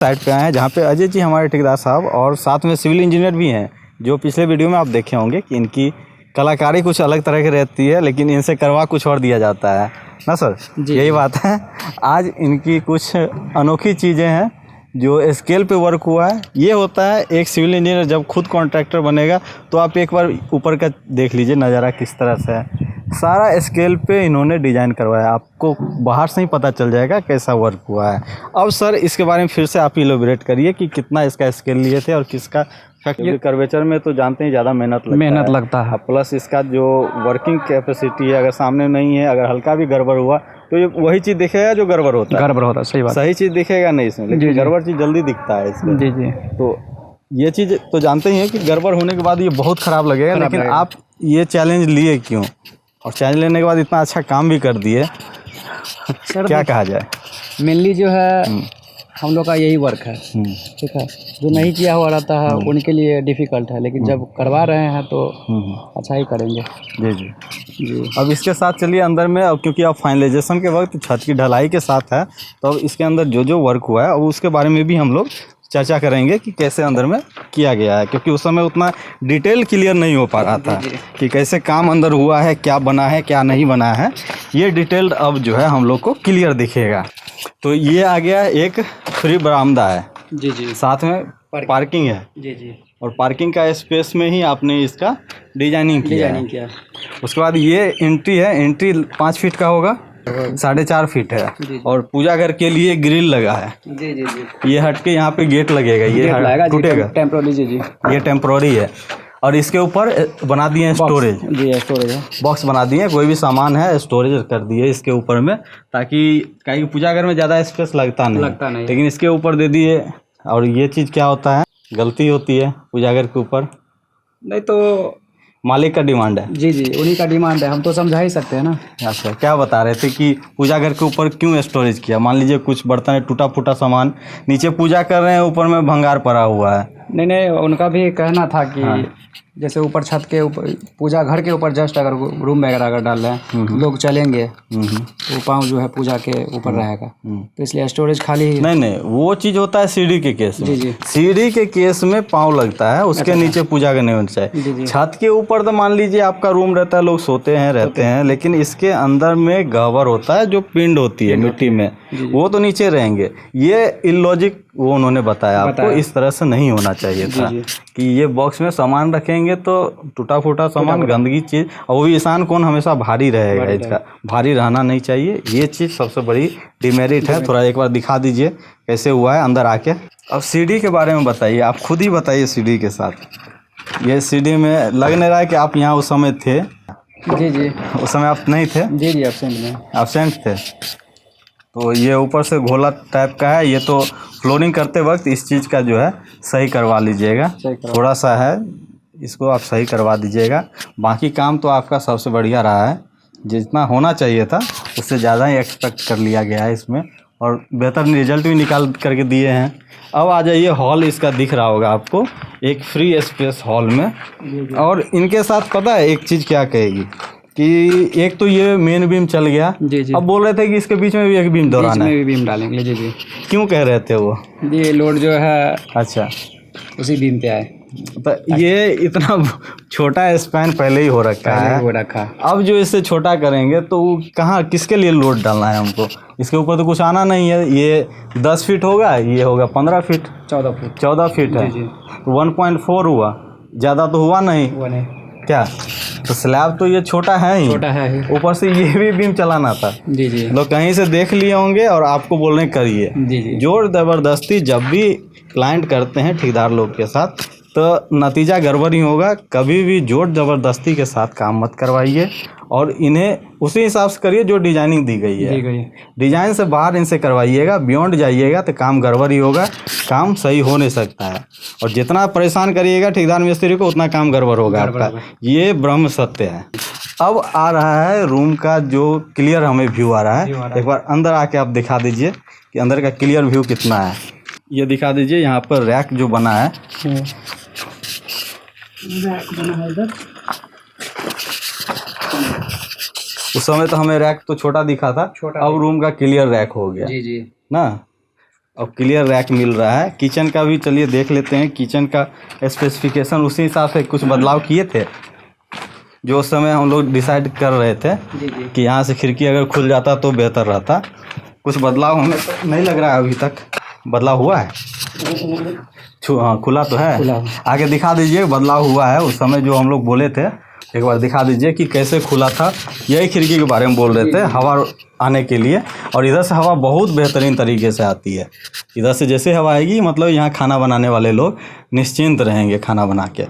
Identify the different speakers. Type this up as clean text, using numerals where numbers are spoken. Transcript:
Speaker 1: Side पे आए हैं जहाँ पे अजय जी हमारे ठेकेदार साहब और साथ में सिविल इंजीनियर भी हैं, जो पिछले वीडियो में आप देखे होंगे कि इनकी कलाकारी कुछ अलग तरह की रहती है, लेकिन इनसे करवा कुछ और दिया जाता है ना सर। यही बात है। आज इनकी कुछ अनोखी चीज़ें हैं जो स्केल पे वर्क हुआ है। ये होता है एक सिविल इंजीनियर जब खुद कॉन्ट्रैक्टर बनेगा तो आप एक बार ऊपर का देख लीजिए नज़ारा किस तरह से है। सारा स्केल पे इन्होंने डिज़ाइन करवाया, आपको बाहर से ही पता चल जाएगा कैसा वर्क हुआ है। अब सर इसके बारे में फिर से आप इलोबरेट करिए कि कितना इसका स्केल लिए थे और किसका फैक्ट्री कर्वेचर में तो जानते हैं ज़्यादा मेहनत लगता है। प्लस इसका जो वर्किंग कैपेसिटी है, अगर सामने नहीं है, अगर हल्का भी गड़बड़ हुआ तो ये वही चीज़ दिखेगा जो गड़बड़ होता है। सही बात, सही चीज़ दिखेगा नहीं इसमें, लेकिन गड़बड़ चीज़ जल्दी दिखता है इसमें। जी जी। तो ये चीज़ तो जानते ही हैं कि गड़बड़ होने के बाद ये बहुत ख़राब लगेगा, लेकिन आप ये चैलेंज लिए क्यों, और चैलेंज लेने के बाद इतना अच्छा काम भी कर दिए सर, क्या कहा जाए।
Speaker 2: मेनली जो है हम लोग का यही वर्क है, ठीक है। जो नहीं किया हुआ रहता है उनके लिए डिफ़िकल्ट है, लेकिन जब करवा रहे हैं तो अच्छा ही करेंगे।
Speaker 1: जी जी जी। अब इसके साथ चलिए अंदर में, अब क्योंकि अब फाइनलाइजेशन के वक्त छत की ढलाई के साथ है, तो अब इसके अंदर जो जो वर्क हुआ है अब उसके बारे में भी हम लोग चर्चा करेंगे कि कैसे अंदर में किया गया है, क्योंकि उस समय उतना डिटेल क्लियर नहीं हो पा रहा था कि कैसे काम अंदर हुआ है, क्या बना है, क्या नहीं बना है। ये डिटेल्ड अब जो है हम लोग को क्लियर दिखेगा। तो ये आ गया एक फ्री बरामदा है। जी जी। साथ में पार्किंग है। जी जी। और पार्किंग का स्पेस में ही आपने इसका डिजाइनिंग किया। उसके बाद ये एंट्री है, एंट्री 5 फीट का होगा, 4.5 फीट है। और पूजा घर के लिए ग्रिल लगा है। जी जी जी। ये हट के यहाँ पे गेट लगेगा, ये टूटेगा टेम्प्रोरी। जी जी, ये टेम्प्रोरी है। और इसके ऊपर बना दिए हैं स्टोरेज। जी, स्टोरेज है, बॉक्स बना दिए, कोई भी सामान है स्टोरेज कर दिए इसके ऊपर में, ताकि कहीं पूजा घर में ज़्यादा स्पेस लगता नहीं, लेकिन इसके ऊपर दे दिए। और ये चीज़ क्या होता है, गलती होती है पूजा घर के ऊपर, नहीं तो मालिक का डिमांड है। जी जी, उन्हीं का डिमांड है, हम तो समझा ही सकते हैं ना। अच्छा, क्या बता रहे थे कि पूजा घर के ऊपर क्यों स्टोरेज किया? मान लीजिए कुछ बर्तन है, टूटा फूटा सामान, नीचे पूजा कर रहे हैं, ऊपर में भंगार पड़ा हुआ है। नहीं, उनका भी कहना था कि जैसे ऊपर छत के ऊपर, पूजा घर के ऊपर जस्ट अगर रूम वगैरह अगर डाल रहे हैं, लोग चलेंगे तो पाँव जो है पूजा के ऊपर रहेगा, तो इसलिए स्टोरेज खाली ही। नहीं, वो चीज़ होता है सीढ़ी के केस में। जी जी। सीढ़ी के केस में पाँव लगता है, उसके नीचे पूजा करने होना चाहिए। छत के ऊपर तो मान लीजिए आपका रूम रहता है, लोग सोते हैं रहते हैं, लेकिन इसके अंदर में गहवर होता है, जो पिंड होती है मिट्टी में, वो तो नीचे रहेंगे। ये इलॉजिक वो उन्होंने बताया आपको, इस तरह से नहीं होना चाहिए था कि ये बॉक्स में सामान रखेंगे तो टूटा फूटा सामान, गंदगी चीज़, और वो भी ईशान कोण हमेशा भारी रहेगा, इसका भारी रहना नहीं चाहिए। ये चीज़ सबसे बड़ी डिमेरिट है। थोड़ा एक बार दिखा दीजिए कैसे हुआ है अंदर आके। अब सीढ़ी के बारे में बताइए, आप खुद ही बताइए। सीढ़ी के साथ ये सीढ़ी में लग नहीं रहा है कि आप यहाँ उस समय थे। जी जी, उस समय आप नहीं थे। जी जी, एब्सेंट थे। तो ये ऊपर से घोला टाइप का है, ये तो फ्लोरिंग करते वक्त इस चीज़ का जो है सही करवा लीजिएगा, थोड़ा सा है, इसको आप सही करवा दीजिएगा। बाकी काम तो आपका सबसे बढ़िया रहा है, जितना होना चाहिए था उससे ज़्यादा ही एक्सपेक्ट कर लिया गया है इसमें, और बेहतर रिजल्ट भी निकाल करके दिए हैं। अब आ जाइए, हॉल इसका दिख रहा होगा आपको, एक फ्री स्पेस हॉल में। और इनके साथ पता है एक चीज़ क्या कहेगी कि एक तो ये मेन बीम चल गया। जी जी। अब बोल रहे थे कि इसके बीच में भी एक बीम दोहराना है, बीम डालेंगे। जी जी। क्यों कह रहे थे वो? ये लोड जो है, अच्छा, उसी बीम पे आए। तो ये इतना छोटा स्पैन पहले ही हो रखा है, अब जो इससे छोटा करेंगे तो कहाँ, किसके लिए लोड डालना है हमको? इसके ऊपर तो कुछ आना नहीं है। ये 10 फीट होगा, ये होगा 15 फीट, 14 फीट है, 1.4 हुआ, ज़्यादा तो हुआ नहीं क्या? तो स्लैब तो ये छोटा है ही, ऊपर से ये भी बीम चलाना था। जी जी। लोग कहीं से देख लिए होंगे और आपको बोल रहे करिए। जी जी। जोर ज़बरदस्ती जब भी क्लाइंट करते हैं ठेकेदार लोग के साथ, तो नतीजा गड़बड़ ही होगा। कभी भी जोर ज़बरदस्ती के साथ काम मत करवाइए, और इन्हें उसी हिसाब से करिए जो डिजाइनिंग दी गई है। डिजाइन से बाहर इनसे करवाइएगा, बियॉन्ड जाइएगा तो काम गड़बड़ ही होगा, काम सही हो नहीं सकता है। और जितना परेशान करिएगा ठेकेदार मिस्त्री को, उतना काम गड़बड़ होगा आपका, ये ब्रह्म सत्य है। अब आ रहा है रूम का जो क्लियर हमें व्यू आ रहा है, एक बार अंदर आके आप दिखा दीजिए कि अंदर का क्लियर व्यू कितना है। ये दिखा दीजिए, यहाँ पर रैक जो बना है, इधर। उस समय तो हमें रैक तो छोटा दिखा था, अब रूम का क्लियर रैक हो गया। जी जी ना। और क्लियर रैक मिल रहा है। किचन का भी चलिए देख लेते हैं। किचन का स्पेसिफिकेशन उसी हिसाब से कुछ बदलाव किए थे जो उस समय हम लोग डिसाइड कर रहे थे कि यहाँ से खिड़की अगर खुल जाता तो बेहतर रहता। कुछ बदलाव हमें तो नहीं लग रहा है अभी तक। बदलाव हुआ है? हाँ, खुला तो है। आगे दिखा दीजिए बदलाव हुआ है। उस समय जो हम लोग बोले थे एक बार दिखा दीजिए कि कैसे खुला था। यही खिड़की के बारे में बोल रहे थे, हवा आने के लिए। और इधर से हवा बहुत बेहतरीन तरीके से आती है। इधर से जैसे हवा आएगी मतलब यहाँ खाना बनाने वाले लोग निश्चिंत रहेंगे खाना बना के।